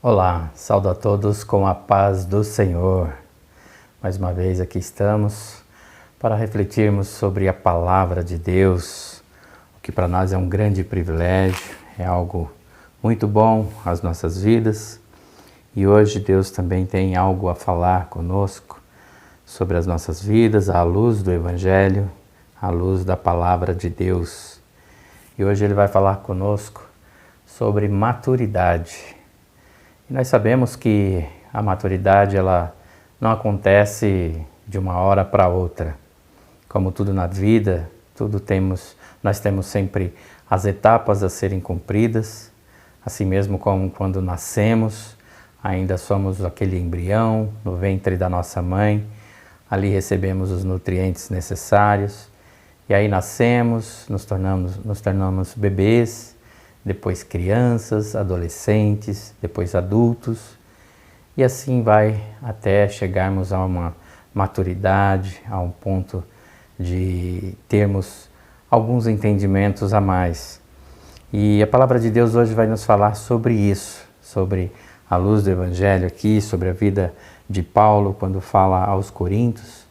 Olá, saúdo a todos com a paz do Senhor. Mais uma vez aqui estamos para refletirmos sobre a palavra de Deus, o que para nós é um grande privilégio, é algo muito bom às nossas vidas. E hoje Deus também tem algo a falar conosco sobre as nossas vidas, à luz do Evangelho, à luz da palavra de Deus. E hoje Ele vai falar conosco sobre maturidade. E nós sabemos que a maturidade ela não acontece de uma hora para outra. Como tudo na vida, nós temos sempre as etapas a serem cumpridas, assim mesmo como quando nascemos, ainda somos aquele embrião no ventre da nossa mãe, ali recebemos os nutrientes necessários, e aí nascemos, nos tornamos bebês, depois crianças, adolescentes, depois adultos, e assim vai até chegarmos a uma maturidade, a um ponto de termos alguns entendimentos a mais. E a palavra de Deus hoje vai nos falar sobre isso, sobre a luz do Evangelho aqui, sobre a vida de Paulo quando fala aos Coríntios,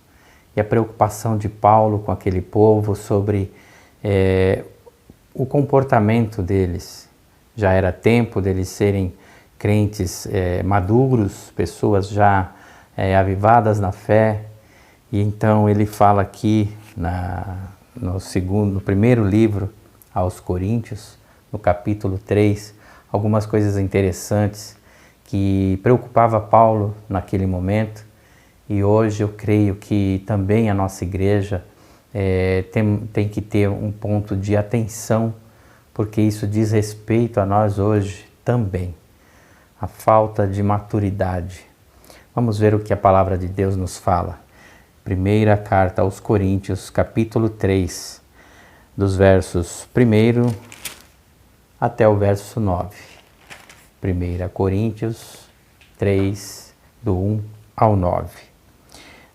e a preocupação de Paulo com aquele povo sobre o comportamento deles. Já era tempo deles serem crentes maduros, pessoas já avivadas na fé. E então ele fala aqui no primeiro livro aos Coríntios, no capítulo 3, algumas coisas interessantes que preocupava Paulo naquele momento. E hoje eu creio que também a nossa igreja tem que ter um ponto de atenção, porque isso diz respeito a nós hoje também, a falta de maturidade. Vamos ver o que a palavra de Deus nos fala. Primeira carta aos Coríntios, capítulo 3, dos versos 1 até o verso 9. 1 Coríntios 3, do 1 ao 9.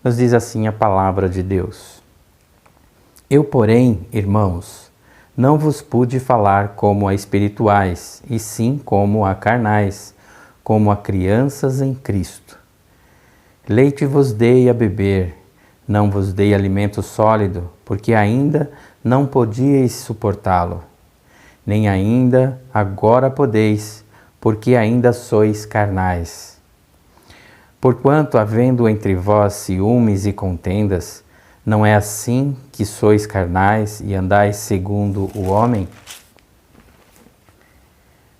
Nos diz assim a palavra de Deus: Eu, porém, irmãos, não vos pude falar como a espirituais, e sim como a carnais, como a crianças em Cristo. Leite vos dei a beber, não vos dei alimento sólido, porque ainda não podíeis suportá-lo. Nem ainda agora podeis, porque ainda sois carnais. Porquanto, havendo entre vós ciúmes e contendas, não é assim que sois carnais e andais segundo o homem?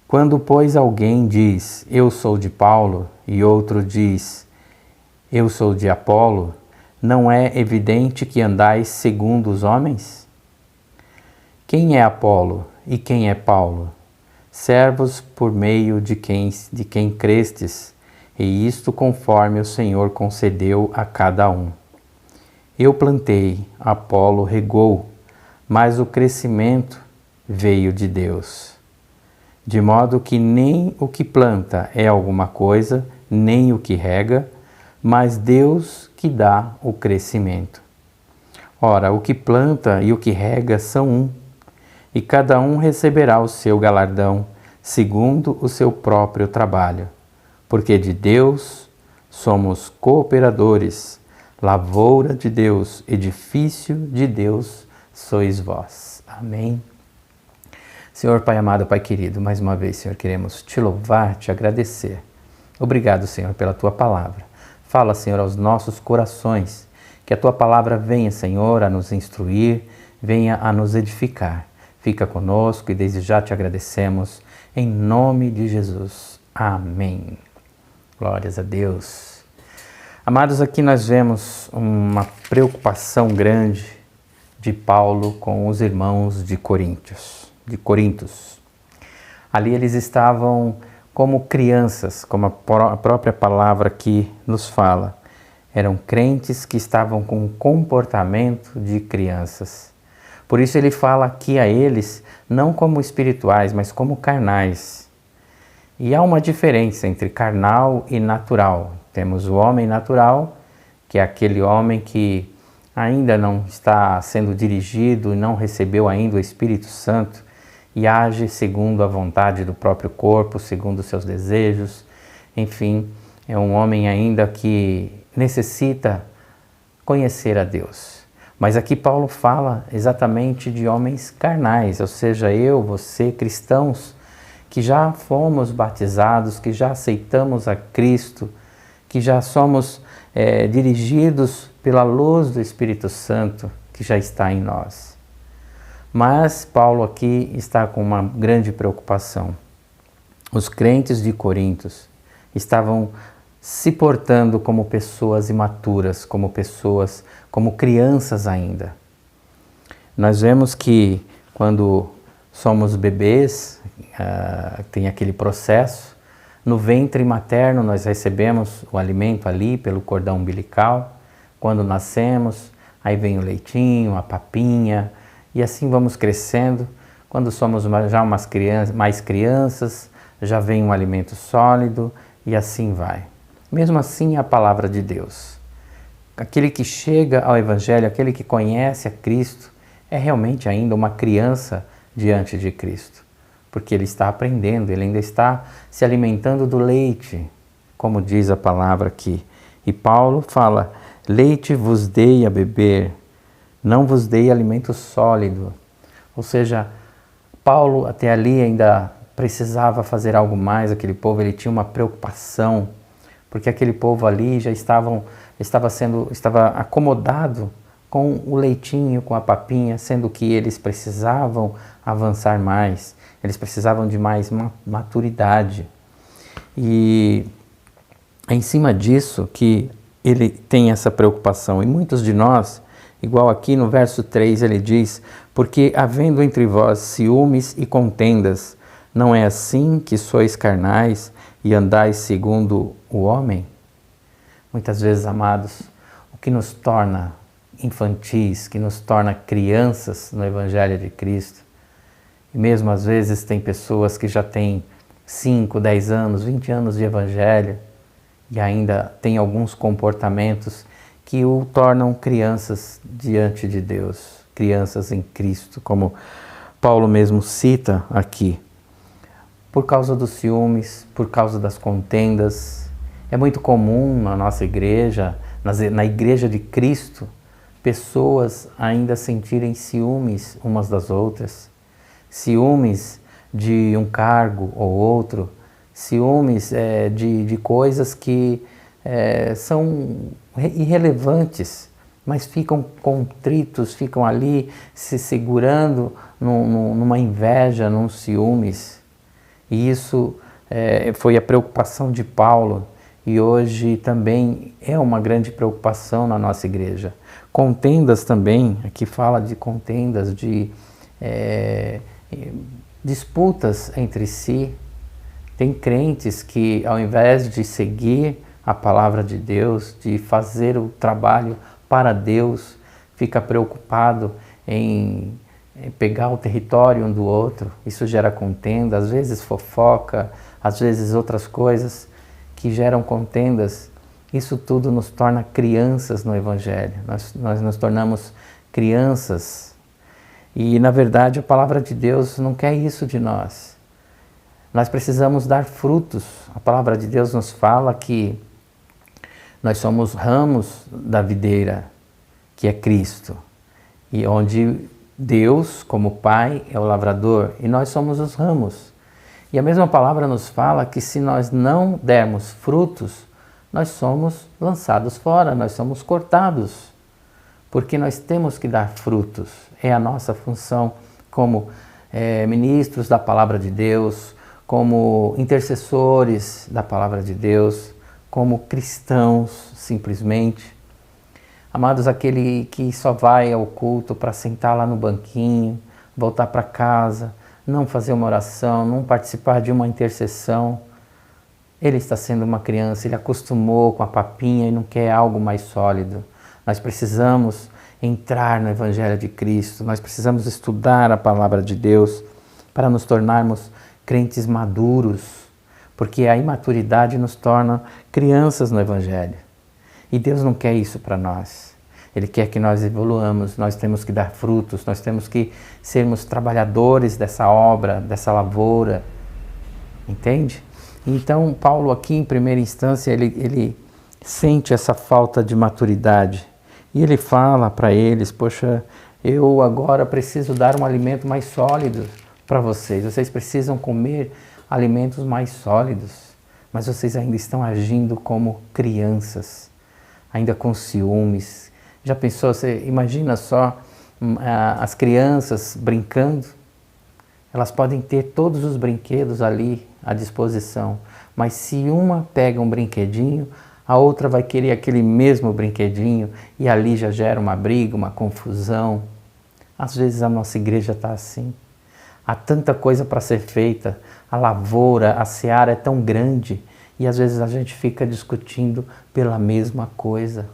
Quando, pois, alguém diz, eu sou de Paulo, e outro diz, eu sou de Apolo, não é evidente que andais segundo os homens? Quem é Apolo e quem é Paulo? Servos por meio de quem crestes, e isto conforme o Senhor concedeu a cada um. Eu plantei, Apolo regou, mas o crescimento veio de Deus. De modo que nem o que planta é alguma coisa, nem o que rega, mas Deus que dá o crescimento. Ora, o que planta e o que rega são um, e cada um receberá o seu galardão, segundo o seu próprio trabalho. Porque de Deus somos cooperadores, lavoura de Deus, edifício de Deus sois vós. Amém. Senhor Pai amado, Pai querido, mais uma vez, Senhor, queremos te louvar, te agradecer. Obrigado, Senhor, pela tua palavra. Fala, Senhor, aos nossos corações, que a tua palavra venha, Senhor, a nos instruir, venha a nos edificar. Fica conosco e desde já te agradecemos, em nome de Jesus. Amém. Glórias a Deus. Amados, aqui nós vemos uma preocupação grande de Paulo com os irmãos de Corintos. Ali eles estavam como crianças, como a própria palavra aqui nos fala. Eram crentes que estavam com um comportamento de crianças. Por isso ele fala aqui a eles, não como espirituais, mas como carnais. E há uma diferença entre carnal e natural. Temos o homem natural, que é aquele homem que ainda não está sendo dirigido e não recebeu ainda o Espírito Santo e age segundo a vontade do próprio corpo, segundo os seus desejos, enfim, é um homem ainda que necessita conhecer a Deus. Mas aqui Paulo fala exatamente de homens carnais, ou seja, eu, você, cristãos, que já fomos batizados, que já aceitamos a Cristo, que já somos dirigidos pela luz do Espírito Santo que já está em nós. Mas Paulo aqui está com uma grande preocupação. Os crentes de Corinto estavam se portando como pessoas imaturas, como crianças ainda. Nós vemos que quando somos bebês, tem aquele processo, no ventre materno nós recebemos o alimento ali pelo cordão umbilical, quando nascemos, aí vem o leitinho, a papinha, e assim vamos crescendo. Quando somos já mais crianças, já vem um alimento sólido e assim vai. Mesmo assim, a palavra de Deus. Aquele que chega ao Evangelho, aquele que conhece a Cristo, é realmente ainda uma criança diante de Cristo. Porque ele está aprendendo, ele ainda está se alimentando do leite, como diz a palavra aqui. E Paulo fala, leite vos dei a beber, não vos dei alimento sólido. Ou seja, Paulo até ali ainda precisava fazer algo mais, aquele povo, ele tinha uma preocupação, porque aquele povo ali já estava acomodado com o leitinho, com a papinha, sendo que eles precisavam avançar mais, eles precisavam de mais maturidade. E é em cima disso que ele tem essa preocupação. E muitos de nós, igual aqui no verso 3 ele diz, porque havendo entre vós ciúmes e contendas, não é assim que sois carnais e andais segundo o homem? Muitas vezes, amados, o que nos torna infantis, que nos torna crianças no Evangelho de Cristo, e mesmo às vezes tem pessoas que já têm 5, 10 anos, 20 anos de Evangelho e ainda tem alguns comportamentos que o tornam crianças diante de Deus, crianças em Cristo, como Paulo mesmo cita aqui. Por causa dos ciúmes, por causa das contendas. É muito comum na nossa igreja, na igreja de Cristo, pessoas ainda sentirem ciúmes umas das outras, ciúmes de um cargo ou outro, ciúmes de coisas que são irrelevantes, mas ficam contritos, ficam ali se segurando numa inveja, num ciúmes. E isso foi a preocupação de Paulo e hoje também é uma grande preocupação na nossa igreja. Contendas também, aqui fala de contendas, de disputas entre si. Tem crentes que ao invés de seguir a palavra de Deus, de fazer o trabalho para Deus, fica preocupado em pegar o território um do outro. Isso gera contenda, às vezes fofoca, às vezes outras coisas que geram contendas. Isso tudo nos torna crianças no Evangelho. Nós nos tornamos crianças. E, na verdade, a palavra de Deus não quer isso de nós. Nós precisamos dar frutos. A palavra de Deus nos fala que nós somos ramos da videira, que é Cristo. E onde Deus, como Pai, é o lavrador e nós somos os ramos. E a mesma palavra nos fala que se nós não dermos frutos, nós somos lançados fora, nós somos cortados. Porque nós temos que dar frutos. É a nossa função como ministros da palavra de Deus, como intercessores da palavra de Deus, como cristãos, simplesmente. Amados, aquele que só vai ao culto para sentar lá no banquinho, voltar para casa, não fazer uma oração, não participar de uma intercessão, ele está sendo uma criança, ele acostumou com a papinha e não quer algo mais sólido. Nós precisamos entrar no Evangelho de Cristo, nós precisamos estudar a palavra de Deus para nos tornarmos crentes maduros, porque a imaturidade nos torna crianças no Evangelho. E Deus não quer isso para nós. Ele quer que nós evoluamos, nós temos que dar frutos, nós temos que sermos trabalhadores dessa obra, dessa lavoura. Entende? Então, Paulo aqui, em primeira instância, ele sente essa falta de maturidade. E ele fala para eles, poxa, eu agora preciso dar um alimento mais sólido para vocês. Vocês precisam comer alimentos mais sólidos. Mas vocês ainda estão agindo como crianças, ainda com ciúmes. Já pensou, você imagina só as crianças brincando? Elas podem ter todos os brinquedos ali à disposição, mas se uma pega um brinquedinho, a outra vai querer aquele mesmo brinquedinho e ali já gera uma briga, uma confusão. Às vezes a nossa igreja está assim. Há tanta coisa para ser feita, a lavoura, a seara é tão grande e às vezes a gente fica discutindo pela mesma coisa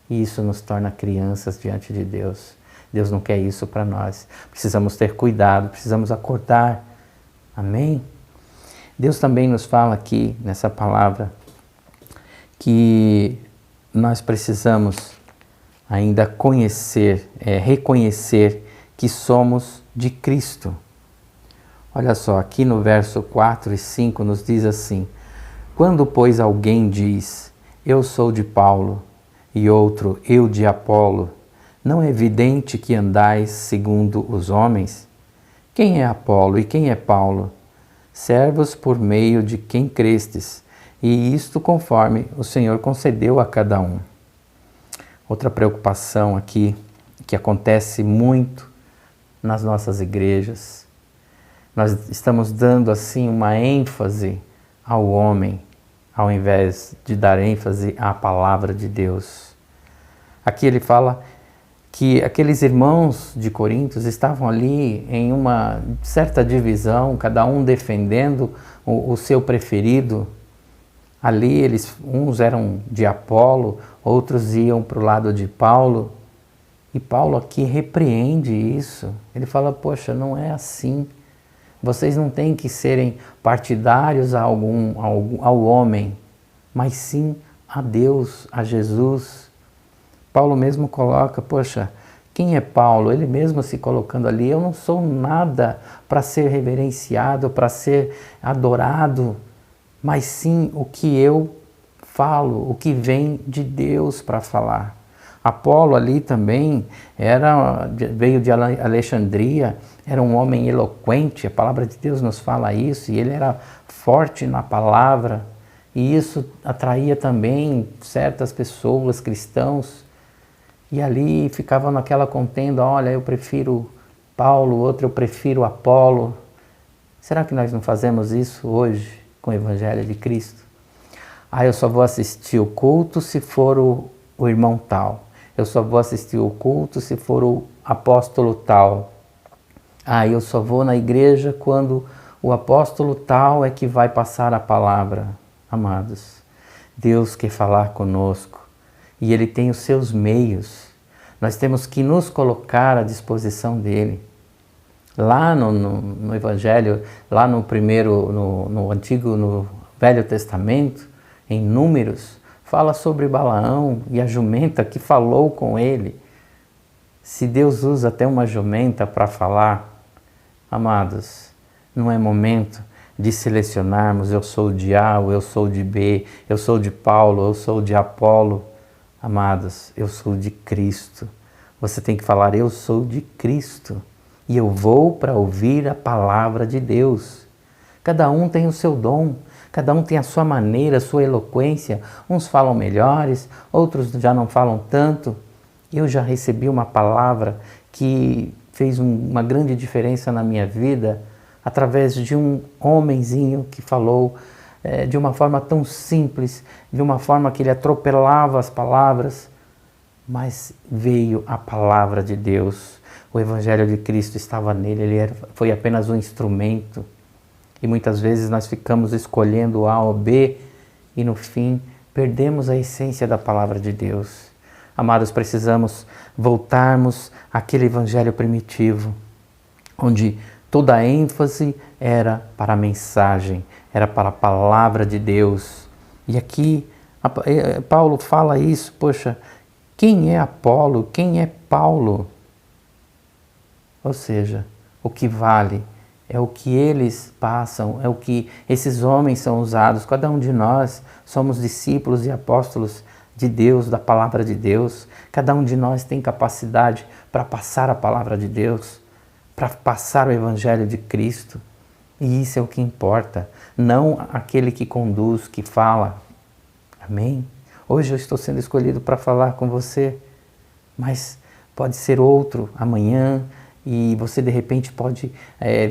e isso nos torna crianças diante de Deus. Deus não quer isso para nós. Precisamos ter cuidado, precisamos acordar. Amém? Deus também nos fala aqui, nessa palavra, que nós precisamos ainda conhecer, reconhecer que somos de Cristo. Olha só, aqui no verso 4 e 5 nos diz assim: quando, pois, alguém diz, eu sou de Paulo, e outro, eu de Apolo, não é evidente que andais segundo os homens? Quem é Apolo e quem é Paulo? Servos por meio de quem crestes, e isto conforme o Senhor concedeu a cada um. Outra preocupação aqui, que acontece muito nas nossas igrejas, nós estamos dando assim uma ênfase ao homem, ao invés de dar ênfase à palavra de Deus. Aqui ele fala que aqueles irmãos de Corinto estavam ali em uma certa divisão, cada um defendendo o seu preferido. Ali uns eram de Apolo, outros iam para o lado de Paulo. E Paulo aqui repreende isso. Ele fala, poxa, não é assim. Vocês não têm que serem partidários ao homem, mas sim a Deus, a Jesus. Paulo mesmo coloca, poxa, quem é Paulo? Ele mesmo se colocando ali, eu não sou nada para ser reverenciado, para ser adorado, mas sim o que eu falo, o que vem de Deus para falar. Apolo ali também veio de Alexandria, era um homem eloquente, a palavra de Deus nos fala isso, e ele era forte na palavra, e isso atraía também certas pessoas, cristãos. E ali ficava naquela contenda, olha, eu prefiro Paulo, outro eu prefiro Apolo. Será que nós não fazemos isso hoje com o Evangelho de Cristo? Eu só vou assistir o culto se for o irmão tal. Eu só vou assistir o culto se for o apóstolo tal. Eu só vou na igreja quando o apóstolo tal é que vai passar a palavra. Amados, Deus quer falar conosco. E Ele tem os seus meios. Nós temos que nos colocar à disposição dEle. Lá no Evangelho, lá no Velho Testamento, em Números, fala sobre Balaão e a jumenta que falou com ele. Se Deus usa até uma jumenta para falar, amados, não é momento de selecionarmos, eu sou de A, ou eu sou de B, eu sou de Paulo, eu sou de Apolo. Amados, eu sou de Cristo. Você tem que falar, eu sou de Cristo. E eu vou para ouvir a palavra de Deus. Cada um tem o seu dom, cada um tem a sua maneira, a sua eloquência. Uns falam melhores, outros já não falam tanto. Eu já recebi uma palavra que fez uma grande diferença na minha vida, através de um homenzinho que falou de uma forma tão simples, de uma forma que ele atropelava as palavras, mas veio a palavra de Deus. O Evangelho de Cristo estava nele, foi apenas um instrumento. E muitas vezes nós ficamos escolhendo A ou B e no fim perdemos a essência da palavra de Deus. Amados, precisamos voltarmos àquele Evangelho primitivo, onde toda a ênfase era para a mensagem, era para a palavra de Deus. E aqui Paulo fala isso, poxa, quem é Apolo? Quem é Paulo? Ou seja, o que vale é o que eles passam, é o que esses homens são usados. Cada um de nós somos discípulos e apóstolos de Deus, da palavra de Deus. Cada um de nós tem capacidade para passar a palavra de Deus, para passar o evangelho de Cristo. E isso é o que importa, não aquele que conduz, que fala. Amém? Hoje eu estou sendo escolhido para falar com você, mas pode ser outro amanhã, e você de repente pode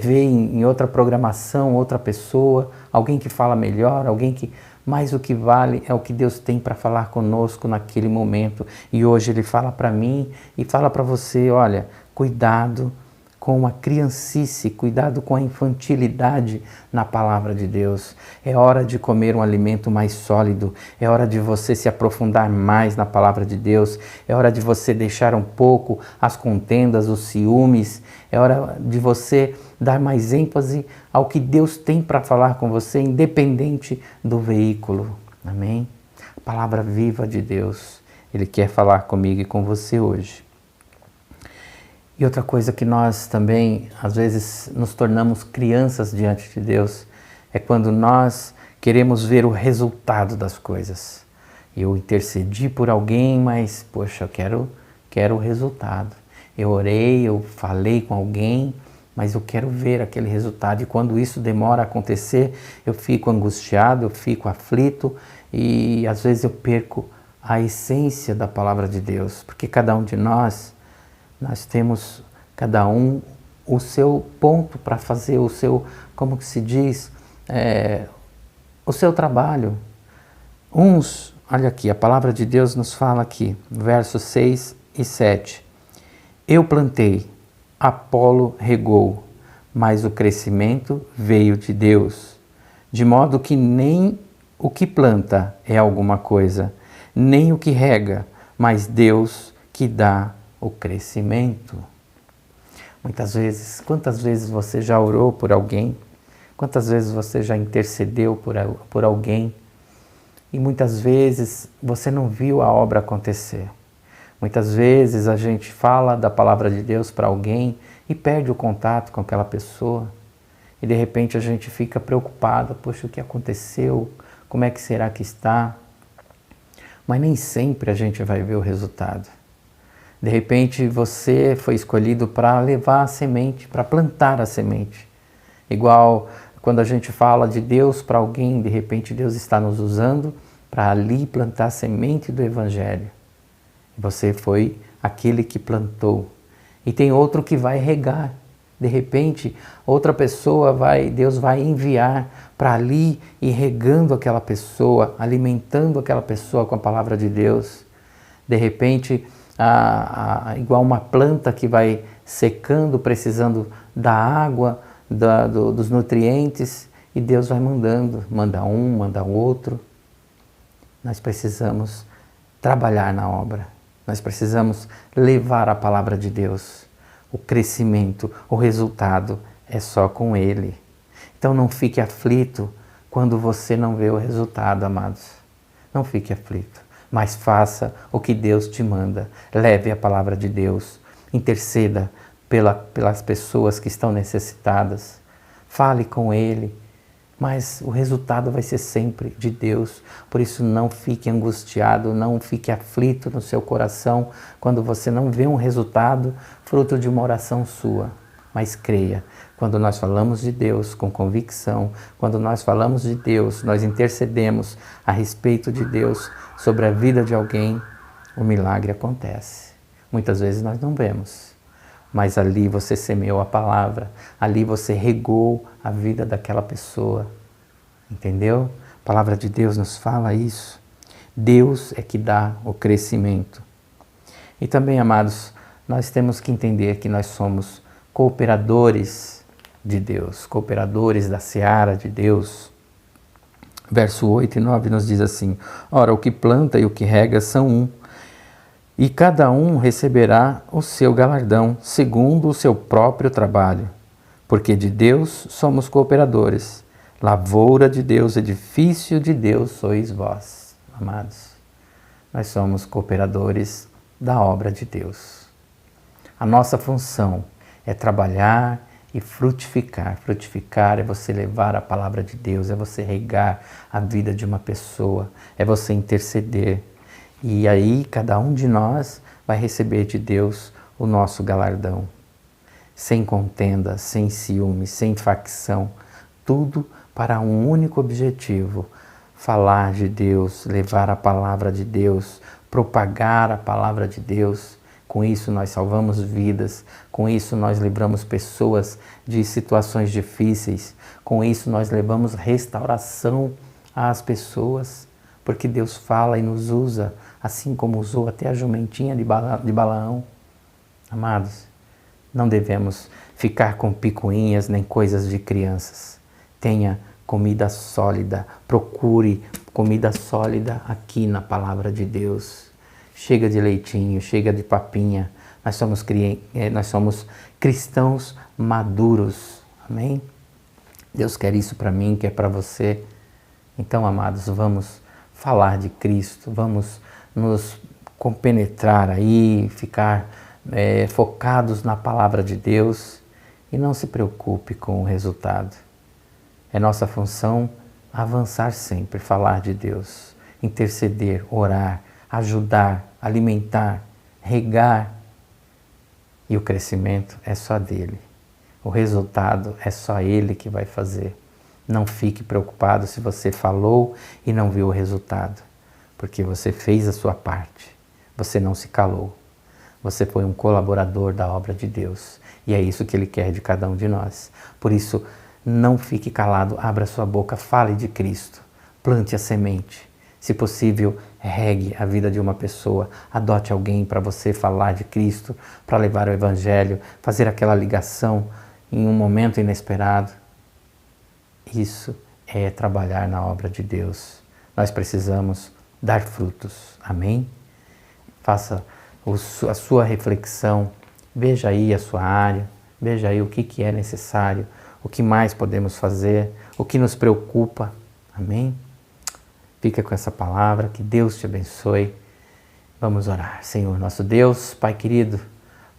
ver em outra programação, outra pessoa, alguém que fala melhor, alguém que... Mas o que vale é o que Deus tem para falar conosco naquele momento. E hoje Ele fala para mim e fala para você, olha, cuidado com a criancice, cuidado com a infantilidade na palavra de Deus. É hora de comer um alimento mais sólido, é hora de você se aprofundar mais na palavra de Deus, é hora de você deixar um pouco as contendas, os ciúmes, é hora de você dar mais ênfase ao que Deus tem para falar com você, independente do veículo. Amém? A palavra viva de Deus, Ele quer falar comigo e com você hoje. E outra coisa que nós também, às vezes, nos tornamos crianças diante de Deus, é quando nós queremos ver o resultado das coisas. Eu intercedi por alguém, mas, poxa, eu quero o resultado. Eu orei, eu falei com alguém, mas eu quero ver aquele resultado. E quando isso demora a acontecer, eu fico angustiado, eu fico aflito e, às vezes, eu perco a essência da palavra de Deus. Porque cada um de nós temos, cada um, o seu ponto para fazer o seu, como que se diz, o seu trabalho. Uns, olha aqui, a palavra de Deus nos fala aqui, versos 6 e 7. Eu plantei, Apolo regou, mas o crescimento veio de Deus. De modo que nem o que planta é alguma coisa, nem o que rega, mas Deus que dá o crescimento. Muitas vezes, quantas vezes você já orou por alguém? Quantas vezes você já intercedeu por alguém? E muitas vezes você não viu a obra acontecer. Muitas vezes a gente fala da palavra de Deus para alguém e perde o contato com aquela pessoa. E de repente a gente fica preocupado, poxa, o que aconteceu? Como é que será que está? Mas nem sempre a gente vai ver o resultado. De repente você foi escolhido para levar a semente, para plantar a semente. Igual quando a gente fala de Deus para alguém, de repente Deus está nos usando para ali plantar a semente do Evangelho. Você foi aquele que plantou. E tem outro que vai regar. De repente, outra pessoa Deus vai enviar para ali ir regando aquela pessoa, alimentando aquela pessoa com a palavra de Deus. De repente, igual uma planta que vai secando, precisando da água, dos nutrientes, e Deus vai manda um, manda outro. Nós precisamos trabalhar na obra, nós precisamos levar a palavra de Deus. O crescimento, o resultado é só com Ele. Então não fique aflito quando você não vê o resultado, amados. Não fique aflito. Mas faça o que Deus te manda. Leve a palavra de Deus. Interceda pelas pessoas que estão necessitadas. Fale com Ele. Mas o resultado vai ser sempre de Deus. Por isso não fique angustiado, não fique aflito no seu coração quando você não vê um resultado fruto de uma oração sua. Mas creia, quando nós falamos de Deus com convicção, quando nós falamos de Deus, nós intercedemos a respeito de Deus sobre a vida de alguém, o milagre acontece. Muitas vezes nós não vemos, mas ali você semeou a palavra, ali você regou a vida daquela pessoa, entendeu? A palavra de Deus nos fala isso. Deus é que dá o crescimento. E também, amados, nós temos que entender que nós somos cooperadores de Deus, cooperadores da seara de Deus. Verso 8 e 9 nos diz assim: ora, o que planta e o que rega são um, e cada um receberá o seu galardão, segundo o seu próprio trabalho. Porque de Deus somos cooperadores, lavoura de Deus, edifício de Deus sois vós. Amados, nós somos cooperadores da obra de Deus. A nossa função é trabalhar e frutificar. Frutificar é você levar a palavra de Deus, é você regar a vida de uma pessoa, é você interceder. E aí cada um de nós vai receber de Deus o nosso galardão. Sem contenda, sem ciúme, sem facção, tudo para um único objetivo: falar de Deus, levar a palavra de Deus, propagar a palavra de Deus. Com isso nós salvamos vidas, com isso nós livramos pessoas de situações difíceis, com isso nós levamos restauração às pessoas, porque Deus fala e nos usa, assim como usou até a jumentinha de Balaão. Amados, não devemos ficar com picuinhas nem coisas de crianças. Tenha comida sólida, procure comida sólida aqui na palavra de Deus. Chega de leitinho, chega de papinha. Nós somos cristãos maduros. Amém? Deus quer isso para mim, quer para você. Então, amados, vamos falar de Cristo, vamos nos compenetrar aí, ficar focados na palavra de Deus e não se preocupe com o resultado. É nossa função avançar sempre, falar de Deus, interceder, orar, ajudar, alimentar, regar. E o crescimento é só dele. O resultado é só ele que vai fazer. Não fique preocupado se você falou e não viu o resultado, porque você fez a sua parte. Você não se calou. Você foi um colaborador da obra de Deus. E é isso que ele quer de cada um de nós. Por isso, não fique calado, abra sua boca, fale de Cristo. Plante a semente. Se possível, regue a vida de uma pessoa, adote alguém para você falar de Cristo, para levar o Evangelho, fazer aquela ligação em um momento inesperado. Isso é trabalhar na obra de Deus. Nós precisamos dar frutos. Amém? Faça a sua reflexão, veja aí a sua área, veja aí o que é necessário, o que mais podemos fazer, o que nos preocupa. Amém? Fica com essa palavra, que Deus te abençoe. Vamos orar. Senhor, nosso Deus, Pai querido,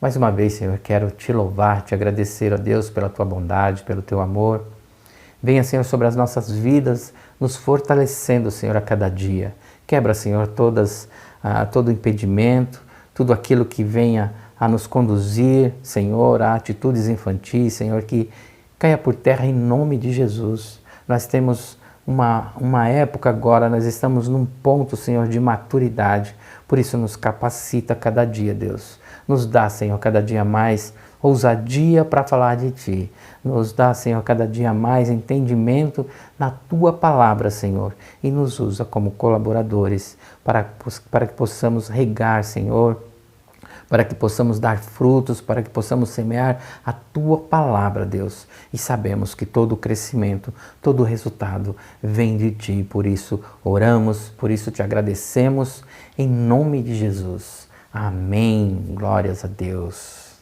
mais uma vez, Senhor, quero te louvar, te agradecer, ó Deus, pela tua bondade, pelo teu amor. Venha, Senhor, sobre as nossas vidas, nos fortalecendo, Senhor, a cada dia. Quebra, Senhor, todo impedimento, tudo aquilo que venha a nos conduzir, Senhor, a atitudes infantis, Senhor, que caia por terra em nome de Jesus. Nós temos uma época agora, nós estamos num ponto, Senhor, de maturidade. Por isso nos capacita cada dia, Deus. Nos dá, Senhor, cada dia mais ousadia para falar de Ti. Nos dá, Senhor, cada dia mais entendimento na Tua palavra, Senhor. E nos usa como colaboradores para que possamos regar, Senhor, para que possamos dar frutos, para que possamos semear a Tua palavra, Deus. E sabemos que todo o crescimento, todo o resultado vem de Ti. Por isso oramos, por isso Te agradecemos, em nome de Jesus. Amém. Glórias a Deus.